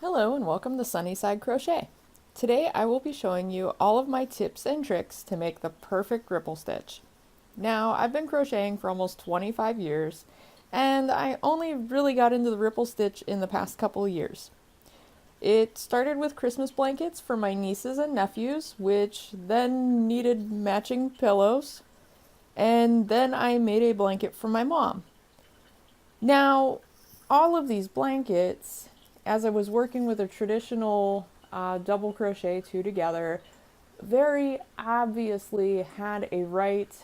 Hello and welcome to Sunnyside Crochet. Today I will be showing you all of my tips and tricks to make the perfect ripple stitch. Now, I've been crocheting for almost 25 years and I only really got into the ripple stitch in the past couple of years. It started with Christmas blankets for my nieces and nephews, which then needed matching pillows, and then I made a blanket for my mom. Now, all of these blankets, as I was working with a traditional double crochet two together, very obviously had a right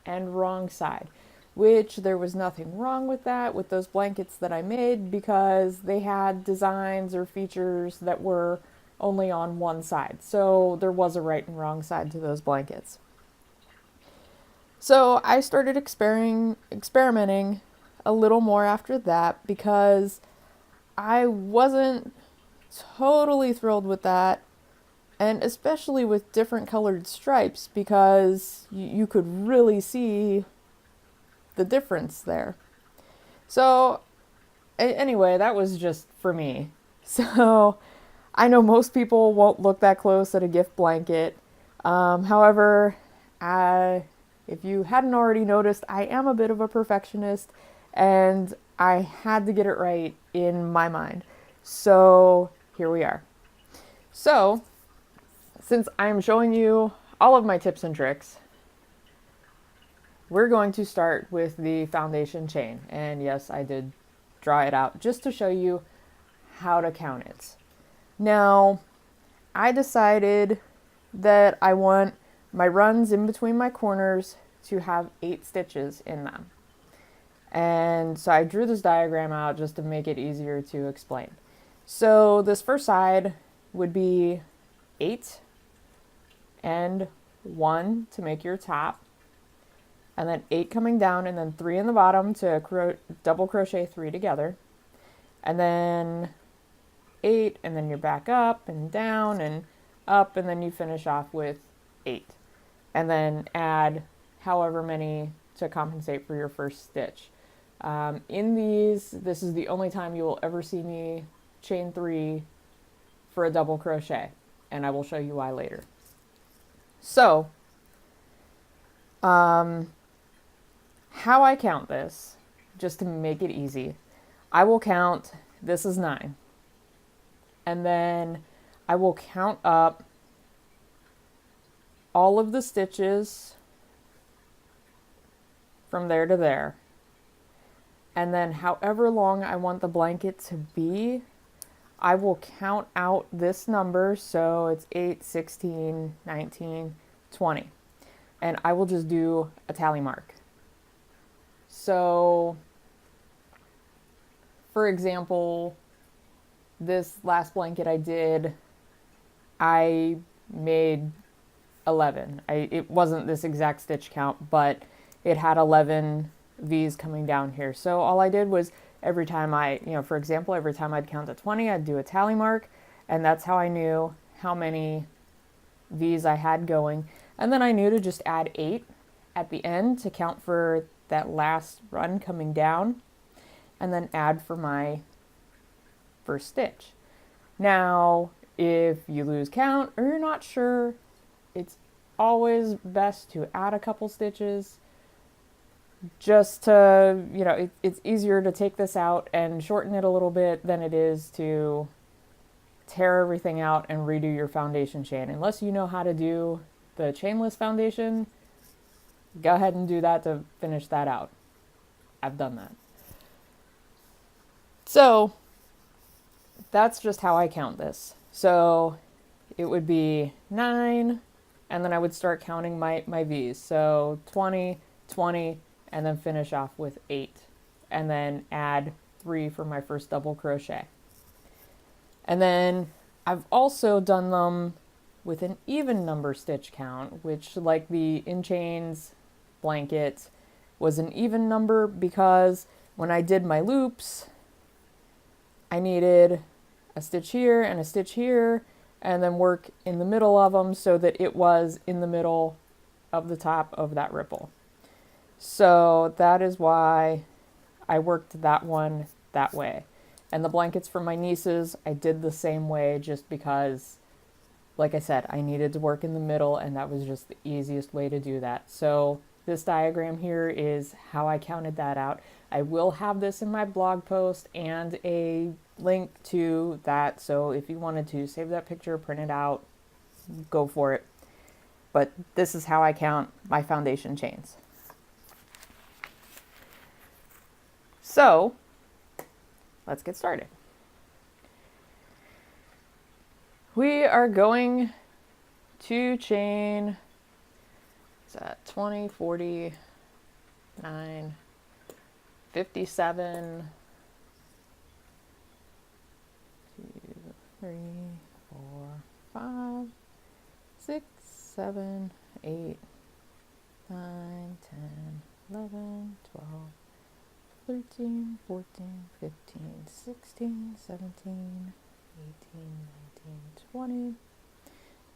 and wrong side, which there was nothing wrong with that with those blankets that I made because they had designs or features that were only on one side. So there was a right and wrong side to those blankets. So I started experimenting a little more after that because I wasn't totally thrilled with that, and especially with different colored stripes because you could really see the difference there. So, anyway, that was just for me. So, I know most people won't look that close at a gift blanket. However, if you hadn't already noticed, I am a bit of a perfectionist and I had to get it right in my mind. So here we are. So, since I'm showing you all of my tips and tricks, we're going to start with the foundation chain. And yes, I did draw it out just to show you how to count it. Now, I decided that I want my runs in between my corners to have 8 stitches in them. And so I drew this diagram out just to make it easier to explain. So this first side would be 8 and 1 to make your top, and then 8 coming down, and then 3 in the bottom to double crochet 3 together, and then 8, and then you're back up and down and up, and then you finish off with 8, and then add however many to compensate for your first stitch. In these, this is the only time you will ever see me chain 3 for a double crochet, and I will show you why later. So, how I count this, just to make it easy, I will count, this is 9, and then I will count up all of the stitches from there to there. And then however long I want the blanket to be, I will count out this number. So it's 8, 16, 19, 20. And I will just do a tally mark. So, for example, this last blanket I did, I made 11. It wasn't this exact stitch count, but it had 11 V's coming down here. So all I did was every time for example, every time I'd count to 20, I'd do a tally mark, and that's how I knew how many V's I had going. And then I knew to just add 8 at the end to count for that last run coming down, and then add for my first stitch. Now, if you lose count or you're not sure, it's always best to add a couple stitches just to, it's easier to take this out and shorten it a little bit than it is to tear everything out and redo your foundation chain. Unless you know how to do the chainless foundation, go ahead and do that to finish that out. I've done that. So that's just how I count this. So it would be 9, and then I would start counting my V's. So 20, 20, and then finish off with 8, and then add 3 for my first double crochet. And then I've also done them with an even number stitch count, which, like the In Chains blanket, was an even number because when I did my loops, I needed a stitch here and a stitch here, and then work in the middle of them so that it was in the middle of the top of that ripple. So that is why I worked that one that way. And the blankets for my nieces, I did the same way just because, like I said, I needed to work in the middle and that was just the easiest way to do that. So this diagram here is how I counted that out. I will have this in my blog post and a link to that. So if you wanted to save that picture, print it out, go for it. But this is how I count my foundation chains. So let's get started. We are going to chain 20, 40, 9, 57, 2, 3, 4, 5, 6, 7, 8, 9, 10, 11, 12, 13, 14, 15, 16, 17, 18, 19, 20,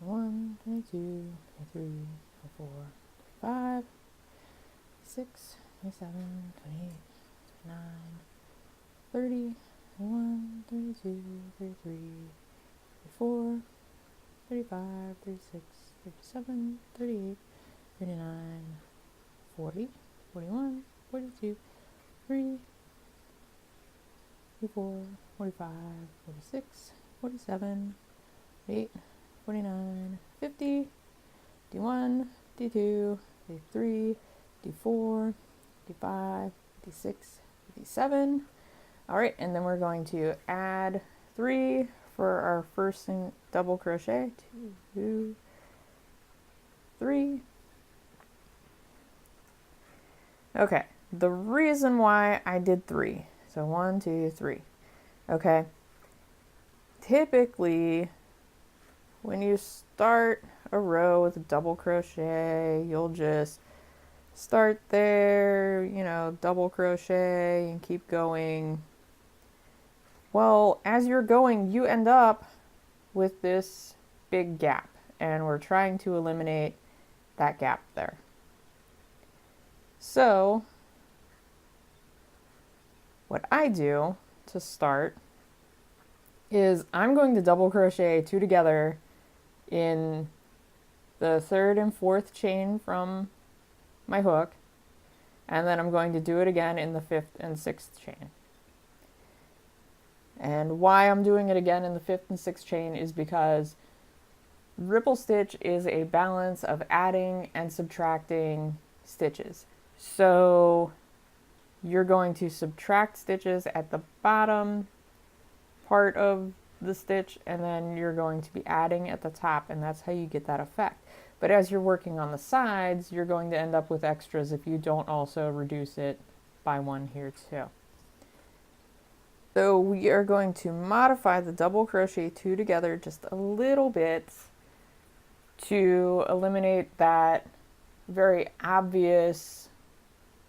21, 22, 23, 24, 25, 26, 27, 28, 29, 30, 31, 32, 33, 34, 35, 36, 37, 38, 39, 40, 41, 42, 43, 44, 45, 46, 47, 48, 49, 50, 51, 52, 53, 54, 55, 56, 57. All right, and then we're going to add 3 for our first double crochet. 2, 3. Okay, the reason why I did 3. So 1, 2, 3. Okay. Typically, when you start a row with a double crochet, you'll just start there, double crochet and keep going. Well, as you're going, you end up with this big gap, and we're trying to eliminate that gap there. So, what I do to start is I'm going to double crochet 2 together in the 3rd and 4th chain from my hook, and then I'm going to do it again in the 5th and 6th chain. And why I'm doing it again in the 5th and 6th chain is because ripple stitch is a balance of adding and subtracting stitches. So you're going to subtract stitches at the bottom part of the stitch, and then you're going to be adding at the top, and that's how you get that effect. But as you're working on the sides, you're going to end up with extras if you don't also reduce it by 1 here too. So we are going to modify the double crochet 2 together just a little bit to eliminate that very obvious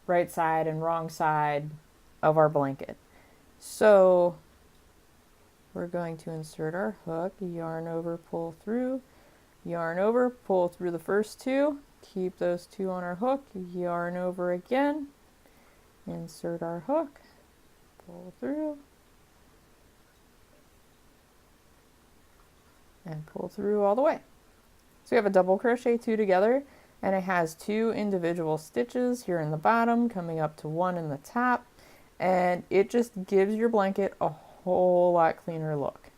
right side and wrong side of our blanket. So we're going to insert our hook, yarn over, pull through, yarn over, pull through the first 2, keep those 2 on our hook, yarn over again, insert our hook, pull through, and pull through all the way. So we have a double crochet 2 together, and it has 2 individual stitches here in the bottom coming up to 1 in the top, and it just gives your blanket a whole lot cleaner look.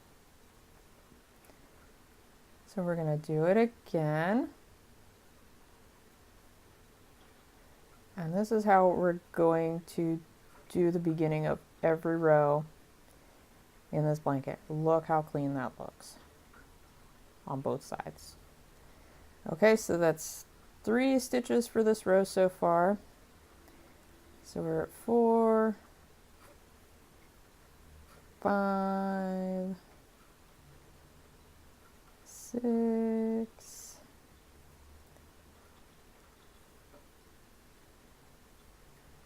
So we're going to do it again, and this is how we're going to do the beginning of every row in this blanket. Look how clean that looks on both sides. Okay, so that's 3 stitches for this row so far. So we're at 4, 5, 6,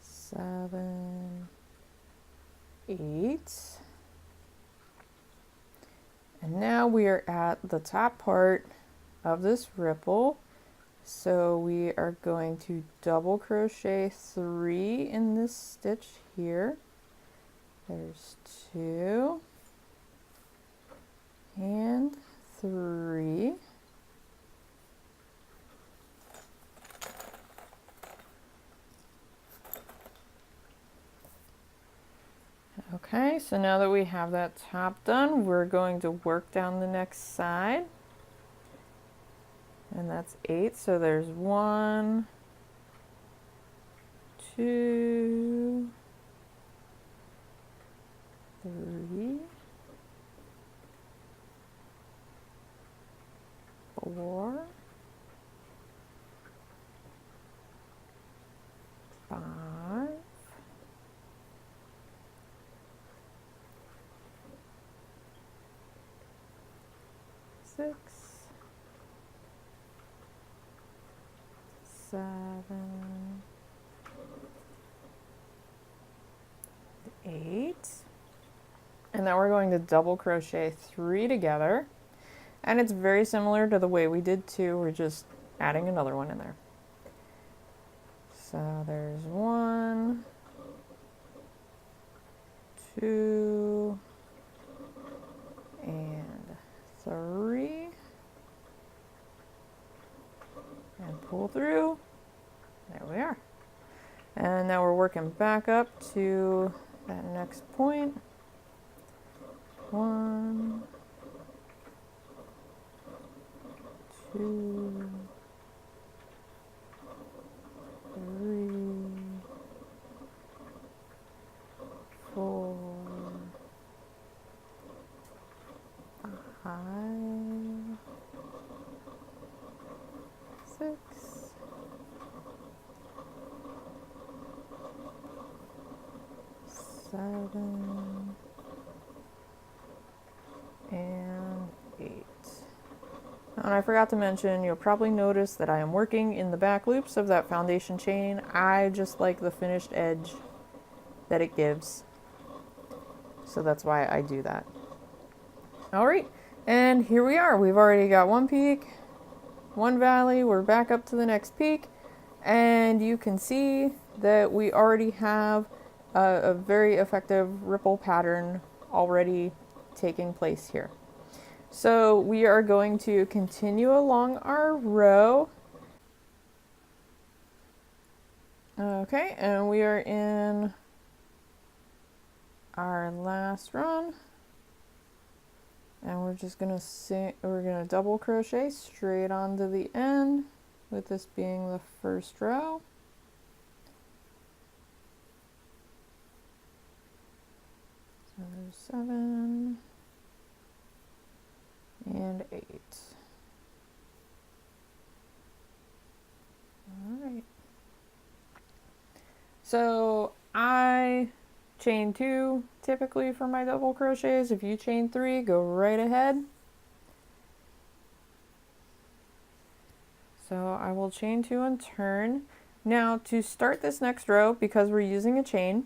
7, 8. And now we are at the top part of this ripple. So we are going to double crochet 3 in this stitch here. There's 2 and 3. Okay, so now that we have that top done, we're going to work down the next side. And that's 8, so there's 1, 2, 3, 4, 5, 6, 7, 8. And now we're going to double crochet 3 together. And it's very similar to the way we did 2. We're just adding another one in there. So there's 1, 2, and 3. And pull through. There we are. And now we're working back up to that next point. 1, 2, 3, 4, 5, 6, 7, and 8. And I forgot to mention, you'll probably notice that I am working in the back loops of that foundation chain. I just like the finished edge that it gives. So that's why I do that. All right, and here we are. We've already got 1 peak, 1 valley. We're back up to the next peak. And you can see that we already have a very effective ripple pattern already taking place here. So we are going to continue along our row. Okay, and we are in our last run. And we're just gonna double crochet straight onto the end, with this being the first row. So there's 7 and 8. All right. So I chain 2 typically for my double crochets. If you chain 3, go right ahead. So I will chain 2 and turn. Now to start this next row, because we're using a chain,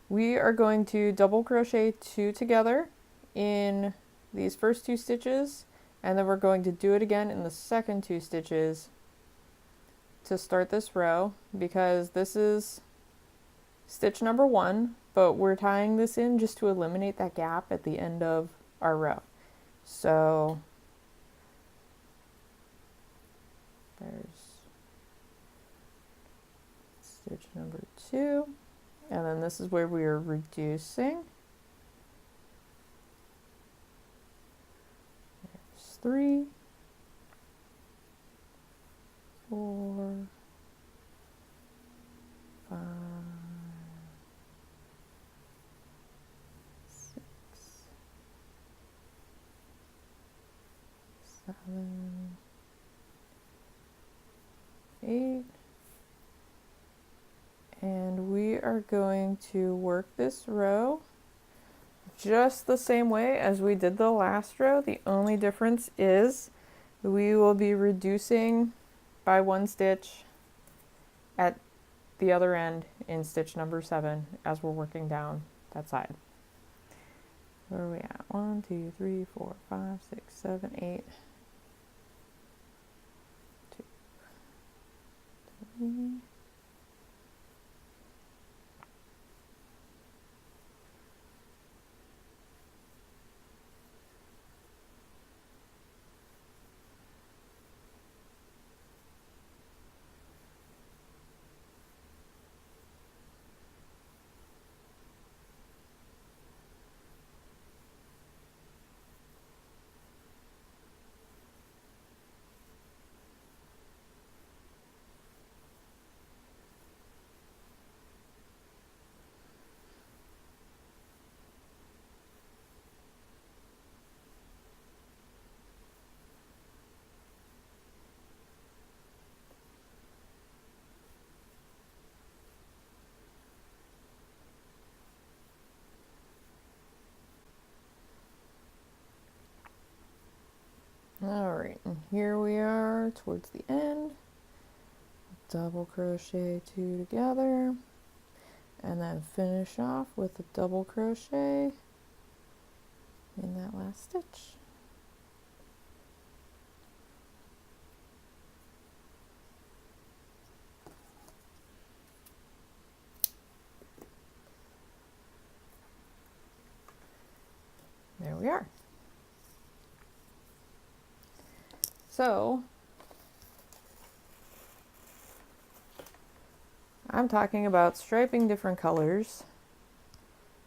we are going to double crochet 2 together in these first 2 stitches, and then we're going to do it again in the second 2 stitches to start this row, because this is stitch number 1, but we're tying this in just to eliminate that gap at the end of our row. So there's stitch number 2, and then this is where we are reducing. There's 3, 4, 5, 6, 7, 8, and we are going to work this row just the same way as we did the last row. The only difference is we will be reducing by 1 stitch at the other end in stitch number 7 as we're working down that side. Where are we at? 1, 2, 3, 4, 5, 6, 7, 8. 2, 3, right, and here we are towards the end. Double crochet 2 together, and then finish off with a double crochet in that last stitch. There we are. So I'm talking about striping different colors.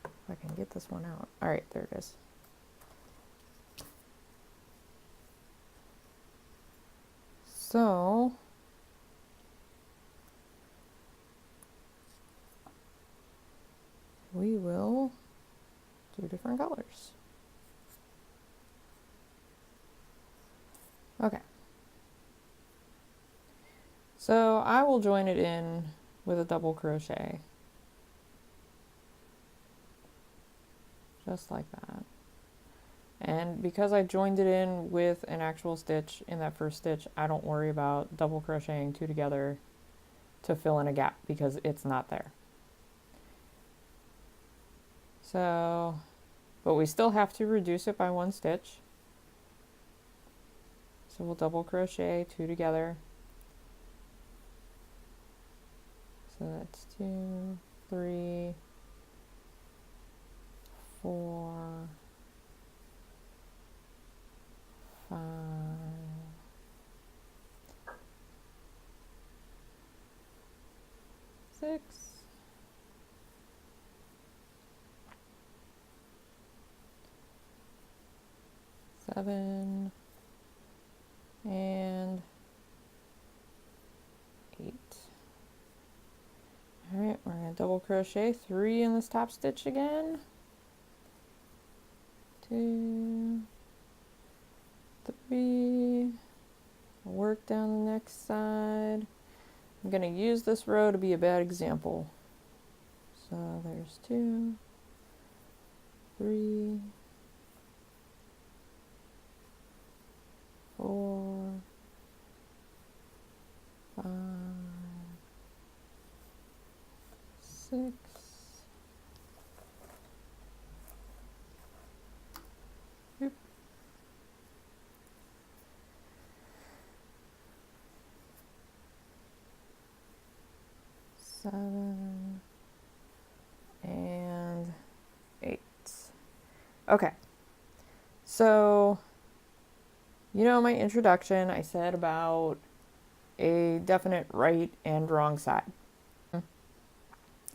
If I can get this one out. All right, there it is. So we will do different colors. Okay. So I will join it in with a double crochet. Just like that. And because I joined it in with an actual stitch in that first stitch, I don't worry about double crocheting 2 together to fill in a gap because it's not there. So, but we still have to reduce it by 1 stitch. So we'll double crochet 2 together. So that's 2, 3, 4, 5, 6, 7, and 8. All right, we're going to double crochet 3 in this top stitch again. 2, 3, work down the next side. I'm going to use this row to be a bad example. So there's 2, 3, 4, 5, 6, 7, and 8. Okay, so you know, my introduction, I said about a definite right and wrong side.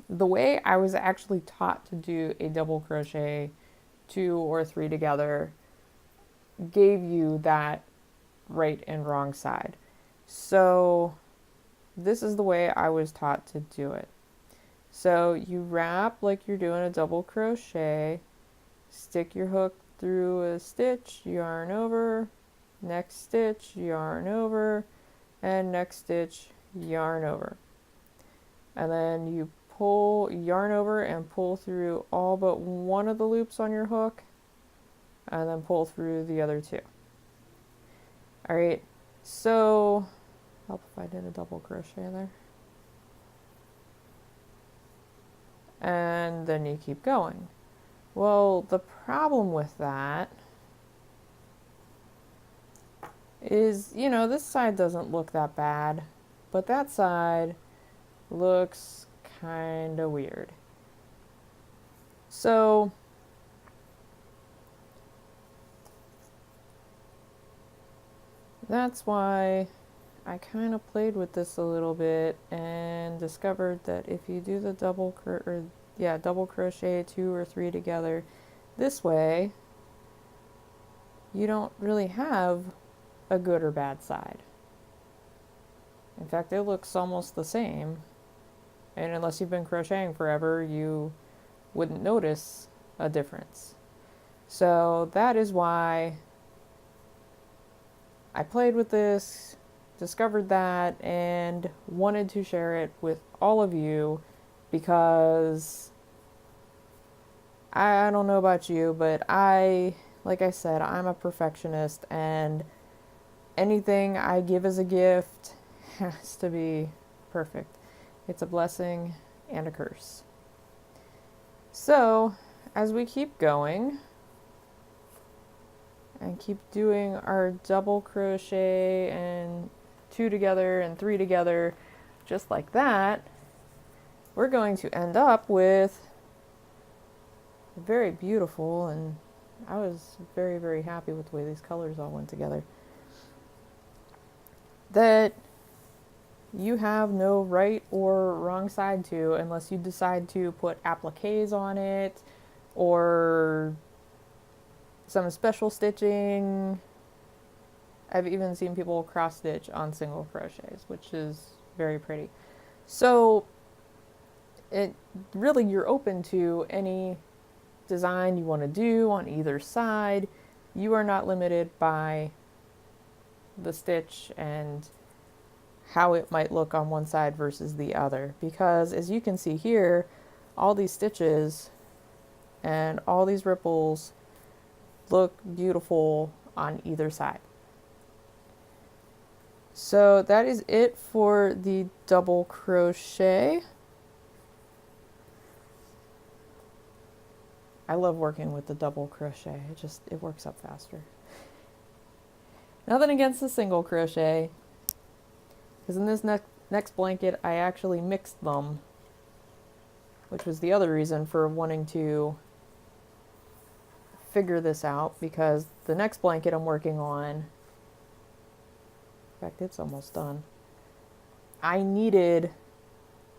The way I was actually taught to do a double crochet 2 or 3 together gave you that right and wrong side. So this is the way I was taught to do it. So you wrap like you're doing a double crochet, stick your hook through a stitch, yarn over, next stitch, yarn over, and next stitch, yarn over. And then you pull, yarn over and pull through all but one of the loops on your hook, and then pull through the other 2. All right, so help if I did a double crochet there. And then you keep going. Well, the problem with that is, you know, this side doesn't look that bad, but that side looks kind of weird. So that's why I kind of played with this a little bit and discovered that if you do the double crochet 2 or 3 together this way, you don't really have a good or bad side. In fact, it looks almost the same, and unless you've been crocheting forever, you wouldn't notice a difference. So that is why I played with this, discovered that, and wanted to share it with all of you because I don't know about you, but like I said, I'm a perfectionist, and anything I give as a gift has to be perfect. It's a blessing and a curse. So, as we keep going and keep doing our double crochet and 2 together and 3 together, just like that, we're going to end up with very beautiful, and I was very, very happy with the way these colors all went together, that you have no right or wrong side to, unless you decide to put appliques on it or some special stitching. I've even seen people cross stitch on single crochets, which is very pretty. So it really, you're open to any design you want to do on either side. You are not limited by the stitch and how it might look on one side versus the other, because as you can see here, all these stitches and all these ripples look beautiful on either side. So that is it for the double crochet. I love working with the double crochet. It works up faster. Nothing against the single crochet, because in this next blanket I actually mixed them, which was the other reason for wanting to figure this out, because the next blanket I'm working on, in fact it's almost done, I needed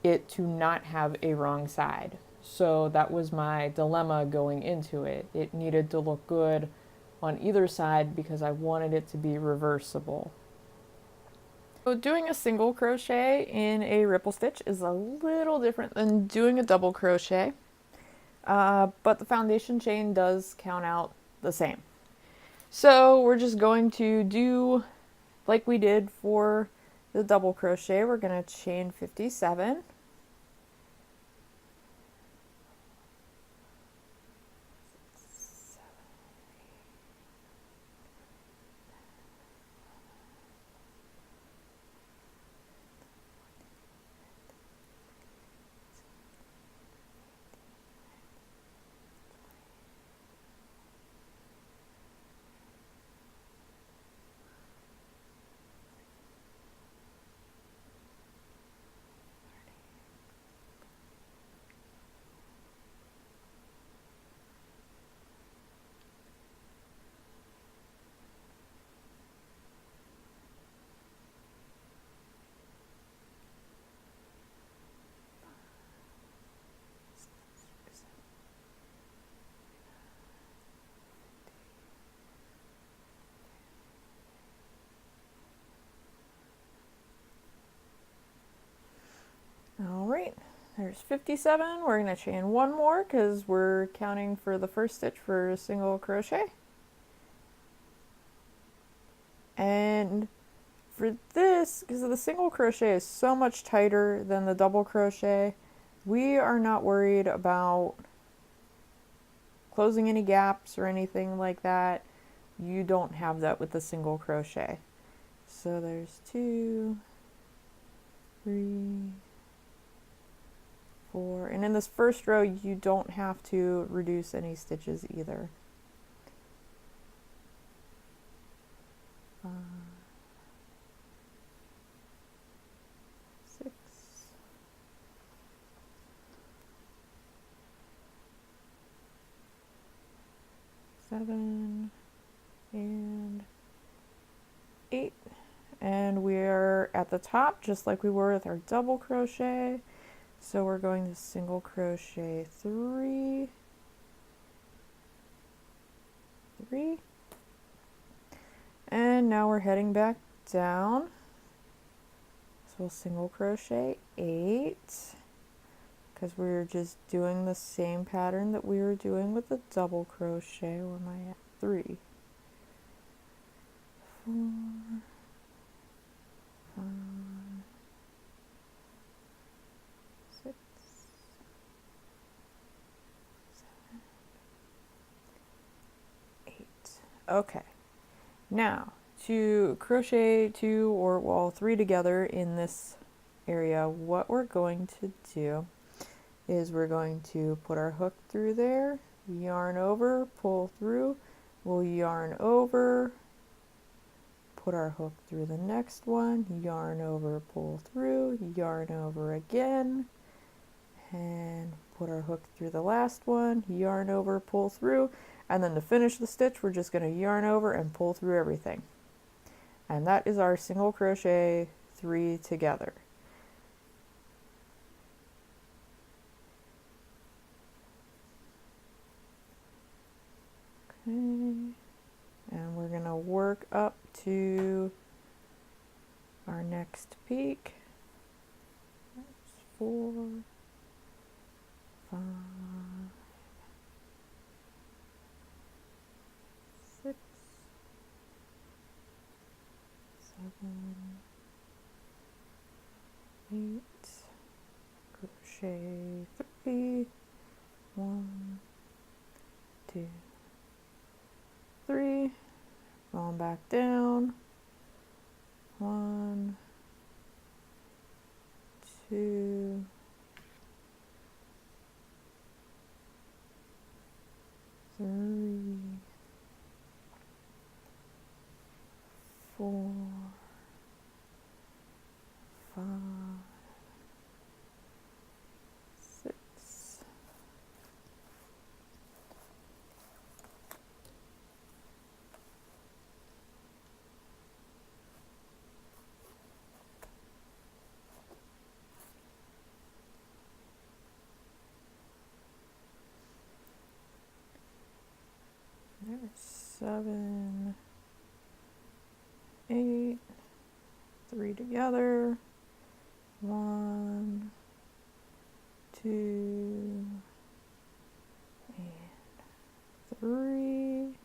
it to not have a wrong side. So that was my dilemma going into it. It needed to look good on either side because I wanted it to be reversible. So doing a single crochet in a ripple stitch is a little different than doing a double crochet, but the foundation chain does count out the same. So we're just going to do like we did for the double crochet. We're going to chain 57. All right, there's 57. We're going to chain one more because we're counting for the first stitch for a single crochet. And for this, because the single crochet is so much tighter than the double crochet, we are not worried about closing any gaps or anything like that. You don't have that with the single crochet. So there's 2, 3, 4, and in this first row you don't have to reduce any stitches either. 6, 7, and 8. And we're at the top just like we were with our double crochet. So we're going to single crochet 3, 3, and now we're heading back down. So we'll single crochet 8, because we're just doing the same pattern that we were doing with the double crochet. Where am I at? 3, 4, 5, 6, 7, 8. Okay, now to crochet 2 or well 3 together in this area, what we're going to do is we're going to put our hook through there, yarn over, pull through, we'll yarn over, put our hook through the next one, yarn over, pull through, yarn over again, and put our hook through the last one, yarn over, pull through, and then to finish the stitch we're just going to yarn over and pull through everything. And that is our single crochet 3 together. Okay, and we're going to work up to our next peak. That's 4, 5, 6, 7, 8, crochet 3, 1, 2, 3, going back down, 1, 2, 3, 4, 5, 6, 7, 8, 3 together, 1, 2, and 3,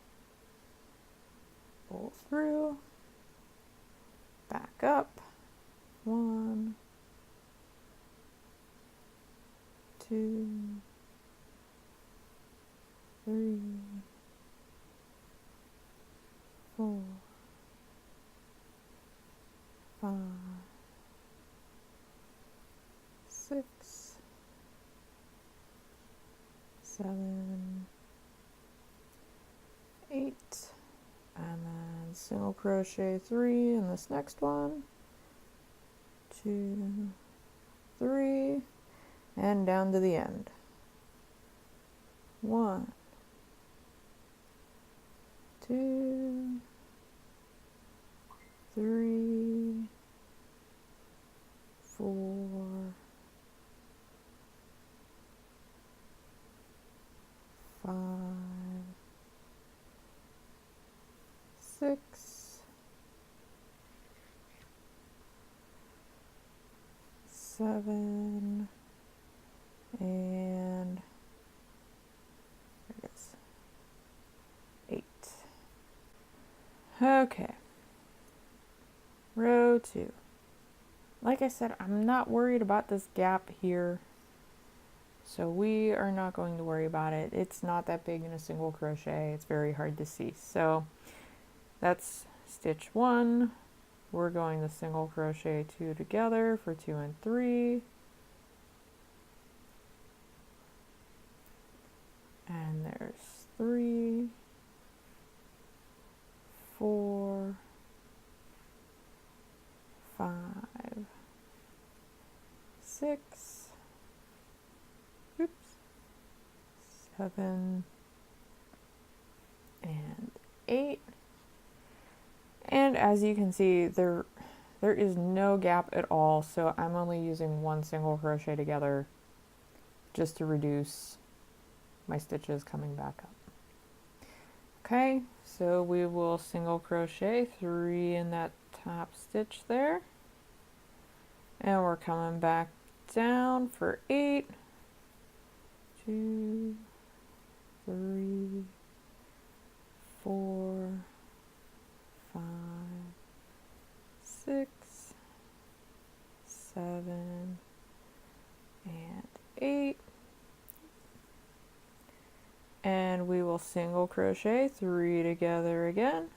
pull through, back up, 1, 2, 3, 4, 5, 6, 7, 8, and then single crochet 3 in this next one, 2, 3, and down to the end. 1, 2, 3, 4, 5, 6, 7, and there it is, 8. Okay, row 2. Like I said, I'm not worried about this gap here, so we are not going to worry about it. It's not that big in a single crochet. It's very hard to see. So that's stitch 1. We're going to single crochet 2 together for 2 and 3. And there's 3, 4, 5, 6, oops, 7, and 8. And as you can see, there is no gap at all, so I'm only using one single crochet together just to reduce my stitches coming back up. Okay, so we will single crochet 3 in that top stitch there, and we're coming back down for 8, 2, 3, 4, 5, 6, 7, and 8. And we will single crochet 3 together again,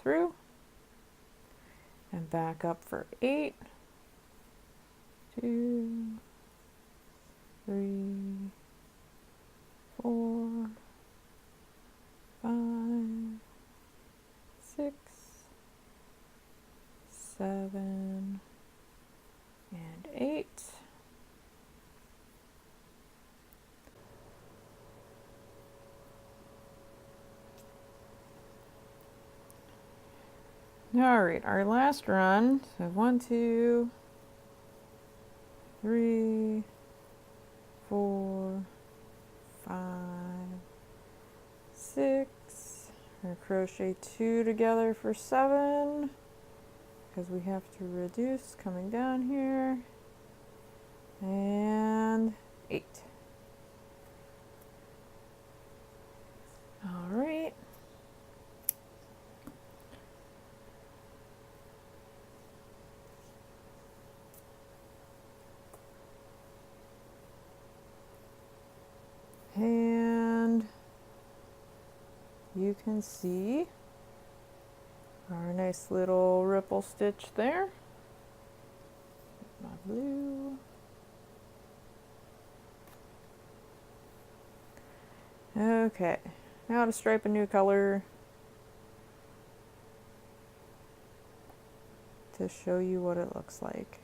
through, and back up for 8, 2, 3, 4, 5, 6, 7, and 8. All right, our last run. So 1, 2, 3, 4, 5, 6. We're gonna crochet 2 together for 7 because we have to reduce coming down here, and 8. All right. And you can see our nice little ripple stitch there. My blue. Okay, now to stripe a new color to show you what it looks like.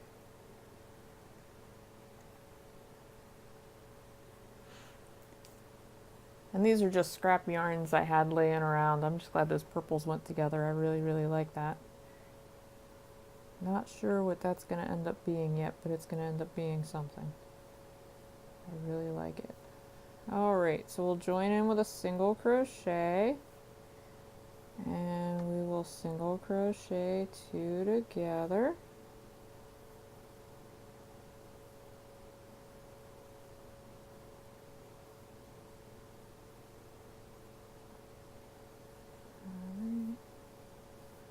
And these are just scrap yarns I had laying around. I'm just glad those purples went together. I really, really like that. Not sure what that's going to end up being yet, but it's going to end up being something. I really like it. Alright, so we'll join in with a single crochet. And we will single crochet 2 together.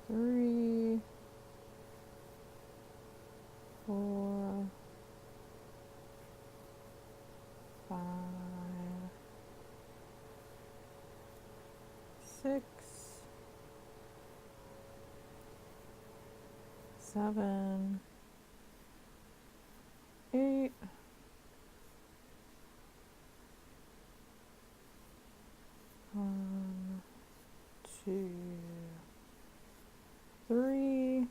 Three, 4, 5, 6, 7, 8, 1, 2, 3,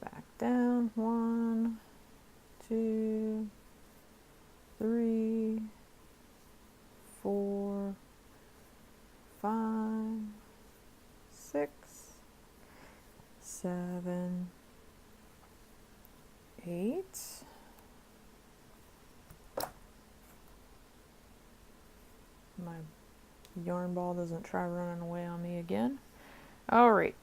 back down, 1, 2, 3, 4, 5, 6, 7, 8. My yarn ball doesn't try running away on me again. Alright,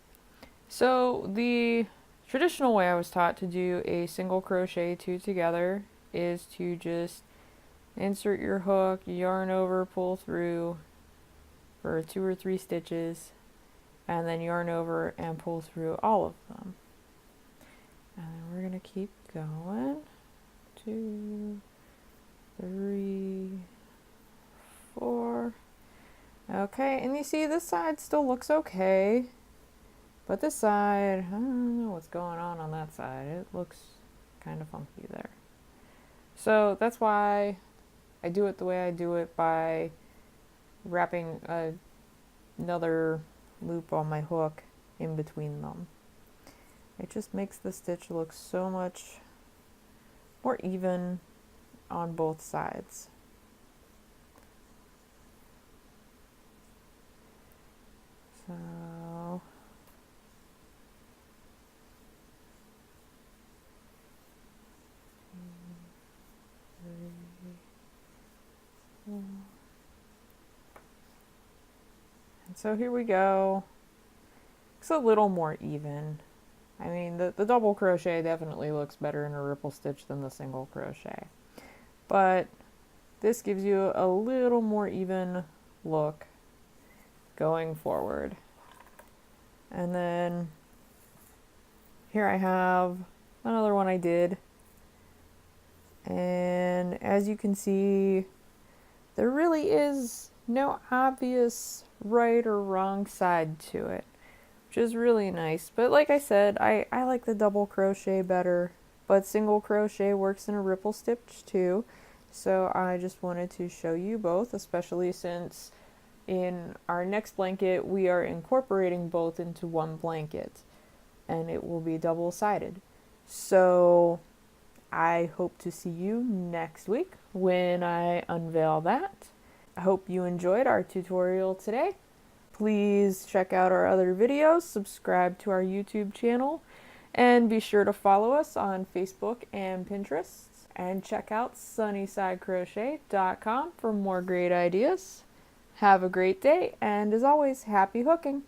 so the traditional way I was taught to do a single crochet 2 together is to just insert your hook, yarn over, pull through for 2 or 3 stitches, and then yarn over and pull through all of them. And then we're going to keep going. 2, 3, 4. Okay, and you see this side still looks okay. But this side, I don't know what's going on that side. It looks kind of funky there. So that's why I do it the way I do it, by wrapping another loop on my hook in between them. It just makes the stitch look so much more even on both sides. So and so here we go. It's a little more even. I mean, the double crochet definitely looks better in a ripple stitch than the single crochet. But this gives you a little more even look going forward. And then here I have another one I did. And as you can see, there really is no obvious right or wrong side to it, which is really nice. But like I said, I like the double crochet better, but single crochet works in a ripple stitch too. So I just wanted to show you both, especially since in our next blanket we are incorporating both into one blanket and it will be double-sided. So I hope to see you next week when I unveil that. I hope you enjoyed our tutorial today. Please check out our other videos, subscribe to our YouTube channel, and be sure to follow us on Facebook and Pinterest. And check out sunnysidecrochet.com for more great ideas. Have a great day, and as always, happy hooking!